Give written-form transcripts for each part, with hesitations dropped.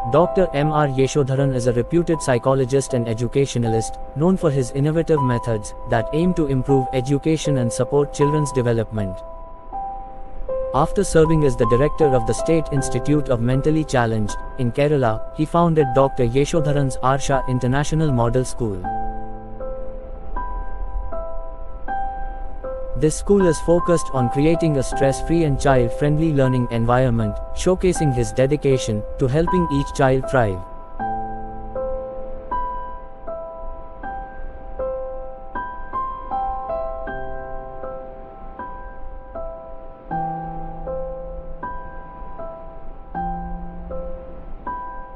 Dr. M.R. Yeshodharan is a reputed psychologist and educationalist, known for his innovative methods that aim to improve education and support children's development. After serving as the director of the State Institute of Mentally Challenged in Kerala, he founded Dr. Yeshodharan's Arsha International Model School. This school is focused on creating a stress-free and child-friendly learning environment, showcasing his dedication to helping each child thrive.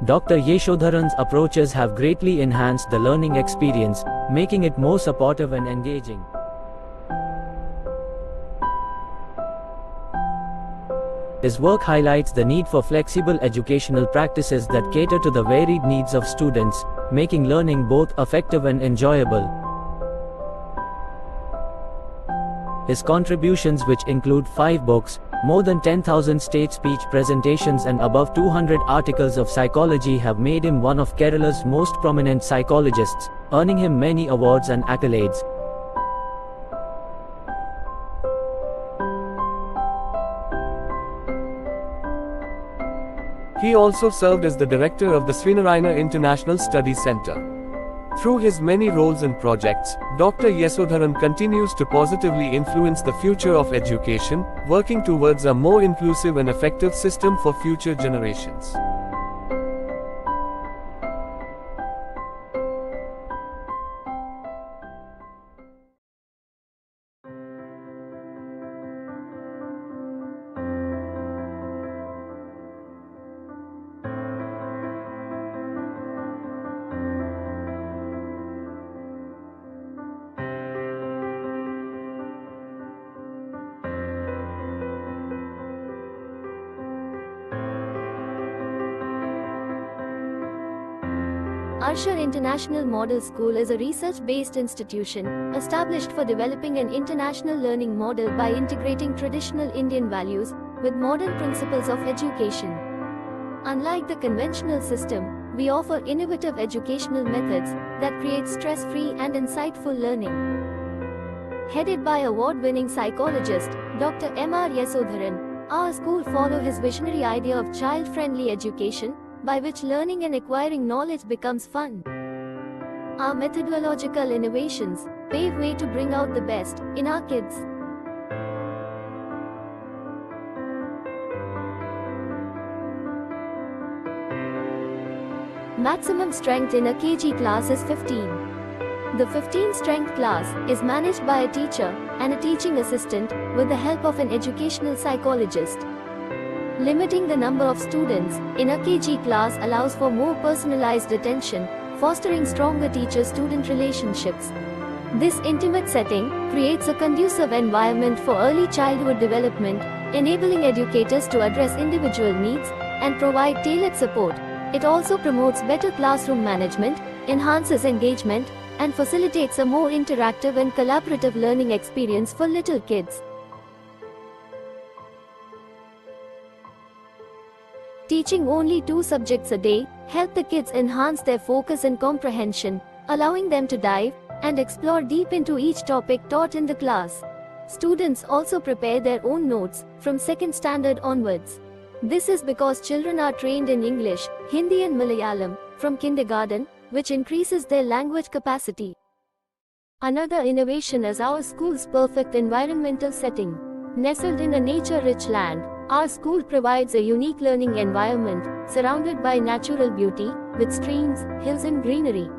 Dr. Yeshodharan's approaches have greatly enhanced the learning experience, making it more supportive and engaging. His work highlights the need for flexible educational practices that cater to the varied needs of students, making learning both effective and enjoyable. His contributions, which include 5 books, more than 10,000 state speech presentations and above 200 articles of psychology, have made him one of Kerala's most prominent psychologists, earning him many awards and accolades. He also served as the director of the Srinarayana International Studies Center. Through his many roles and projects, Dr. Yeshodharan continues to positively influence the future of education, working towards a more inclusive and effective system for future generations. Arsha International Model School is a research-based institution, established for developing an international learning model by integrating traditional Indian values with modern principles of education. Unlike the conventional system, we offer innovative educational methods that create stress-free and insightful learning. Headed by award-winning psychologist, Dr. M.R. Yeshodharan, our school follows his visionary idea of child-friendly education, by which learning and acquiring knowledge becomes fun. Our methodological innovations pave way to bring out the best in our kids. Maximum strength in a KG class is 15. The 15 strength class is managed by a teacher and a teaching assistant with the help of an educational psychologist. Limiting the number of students in a KG class allows for more personalized attention, fostering stronger teacher-student relationships. This intimate setting creates a conducive environment for early childhood development, enabling educators to address individual needs and provide tailored support. It also promotes better classroom management, enhances engagement, and facilitates a more interactive and collaborative learning experience for little kids. Teaching only 2 subjects a day help the kids enhance their focus and comprehension, allowing them to dive and explore deep into each topic taught in the class. Students also prepare their own notes from 2nd standard onwards. This is because children are trained in English, Hindi and Malayalam from kindergarten, which increases their language capacity. Another innovation is our school's perfect environmental setting. Nestled in a nature-rich land, our school provides a unique learning environment, surrounded by natural beauty, with streams, hills and greenery.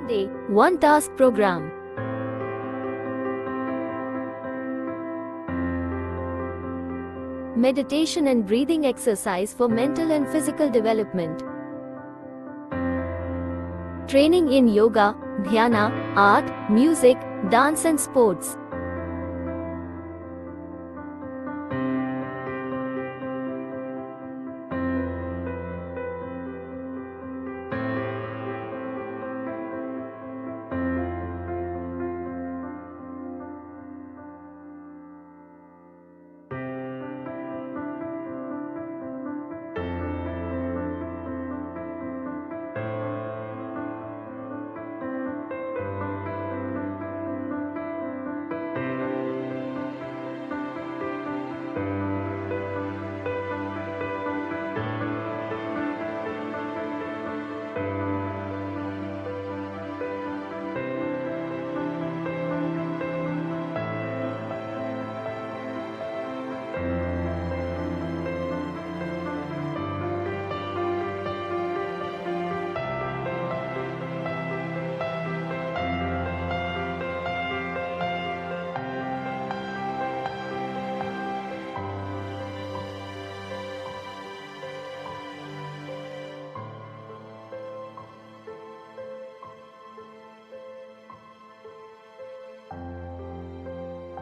Day 1 Task Program. Meditation and breathing exercise for mental and physical development. Training in yoga, dhyana, art, music, dance and sports.